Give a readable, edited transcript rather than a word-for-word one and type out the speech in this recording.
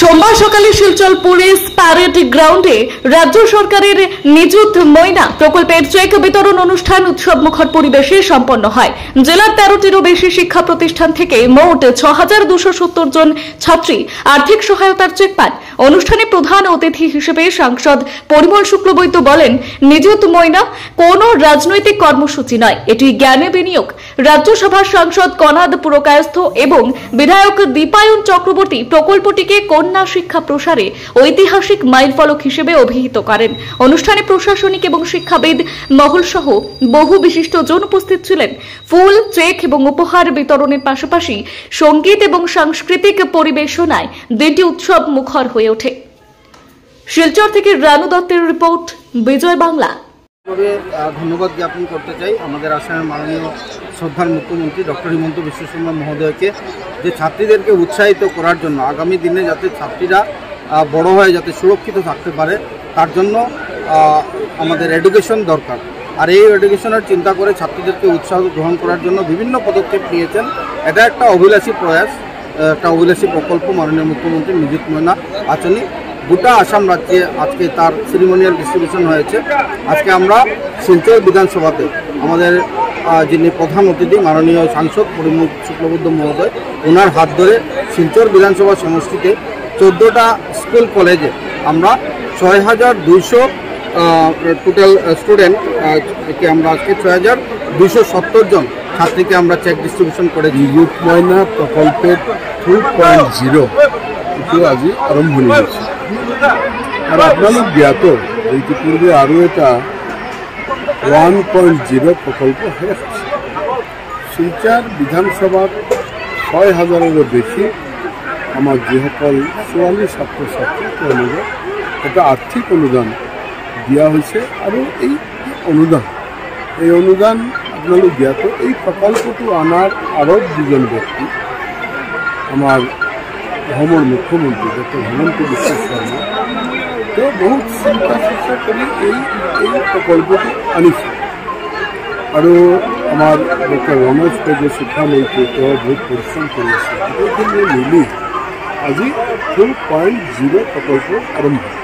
সোমবার সকালে Silchar police parade গ্রাউন্ডে রাজ্য সরকারের নিযুত ময়না প্রকল্পের চেক বিতরণ অনুষ্ঠান উৎসব মুখর পরিবেশে সম্পন্ন হয়। জেলার 13টিরও বেশি শিক্ষা প্রতিষ্ঠান থেকে মোট 6270 জন ছাত্রী আর্থিক সহায়তার চেক পান। অনুষ্ঠানে প্রধান অতিথি হিসেবে সাংসদ পরিমল শুক্লবৈদ্য বলেন, নিযুত ময়না কোনো রাজনৈতিক কর্মসূচি নয়, এটি জ্ঞানে বিনিয়োগ। রাজ্যসভার সাংসদ কনাদ পুরকায়স্থ এবং বিধায়ক দীপায়ন চক্রবর্তী প্রকল্পটিকে কন্যা শিক্ষা প্রসারে ঐতিহাসিক মাইলফলক হিসেবে অভিহিত করেন। অনুষ্ঠানে প্রশাসনিক এবং শিক্ষাবিদ মহল সহ বহু বিশিষ্ট জন উপস্থিত ছিলেন। ফুল, চেক এবং উপহার বিতরণের পাশাপাশি সঙ্গীত এবং সাংস্কৃতিক পরিবেশনায় দিনটি উৎসব মুখর হয়ে ওঠে। শিলচর থেকে রানু দত্তের রিপোর্ট, বিজয় বাংলা। ধন্যবাদ জ্ঞাপন করতে চাই আমাদের আসামের মাননীয় শ্রদ্ধার মুখ্যমন্ত্রী ডক্টর হিমন্ত বিশ্ব শর্মা মহোদয়কে, যে ছাত্রীদেরকে উৎসাহিত করার জন্য আগামী দিনে যাতে ছাত্রীরা বড় হয়ে যাতে সুরক্ষিত থাকতে পারে তার জন্য আমাদের এডুকেশন দরকার। আর এই এডুকেশনের চিন্তা করে ছাত্রীদেরকে উৎসাহ গ্রহণ করার জন্য বিভিন্ন পদক্ষেপ নিয়েছেন। এটা একটা অভিলাষী প্রয়াস, একটা অভিলাষী প্রকল্প মাননীয় মুখ্যমন্ত্রী নিযুত ময়না আঁচনি। গোটা আসাম রাজ্যে আজকে তার সেরিমোনিয়াল ডিস্ট্রিবিউশন হয়েছে। আজকে আমরা শিলচর বিধানসভাতে আমাদের যিনি প্রধান অতিথি মাননীয় সাংসদ পরিমল শুক্লবৈদ্য মহোদয়, ওনার হাত ধরে শিলচর বিধানসভা সমষ্টিতে 14টা স্কুল কলেজে আমরা 6200 টোটাল স্টুডেন্টকে আমরা আজকে 6270 জন ছাত্রীকে আমরা চেক ডিস্ট্রিবিউশন করেছি। নিযুত ময়না প্রকল্পের 2.0 এটি আজি আরম্ভণি হয়েছে। আর আপনাদের জ্ঞাত ইতিপূর্বে আরও এটা 1.0 প্রকল্প হয়ে গেছে। শিলচর বিধানসভার 6000-এরও বেশি আমার যেসকল ছোৱালী ছাত্ৰ ছাত্ৰীক তেওঁলোকে এটা আৰ্থিক অনুদান দিয়া হৈছে। আৰু এই অনুদান আপোনালোক জ্ঞাত। এই প্ৰকল্পটো অনাৰ আঁৰত দুজন ব্যক্তি, আমাৰ অসমৰ মুখ্যমন্ত্ৰী ডক্টৰ হিমন্ত বিশ্ব শৰ্মা, তেওঁ বহুত চিন্তা চৰ্চা কৰি এই প্ৰকল্পটো আনিছে। আৰু আমাৰ ডক্টৰ ৰমেশ পেগু শিক্ষামন্ত্ৰী তেওঁ বহুত পৰিশ্ৰম কৰি আছে। গোটেইখিনি মিলি আজি 2.0 প্ৰকল্প আৰম্ভ হৈছে।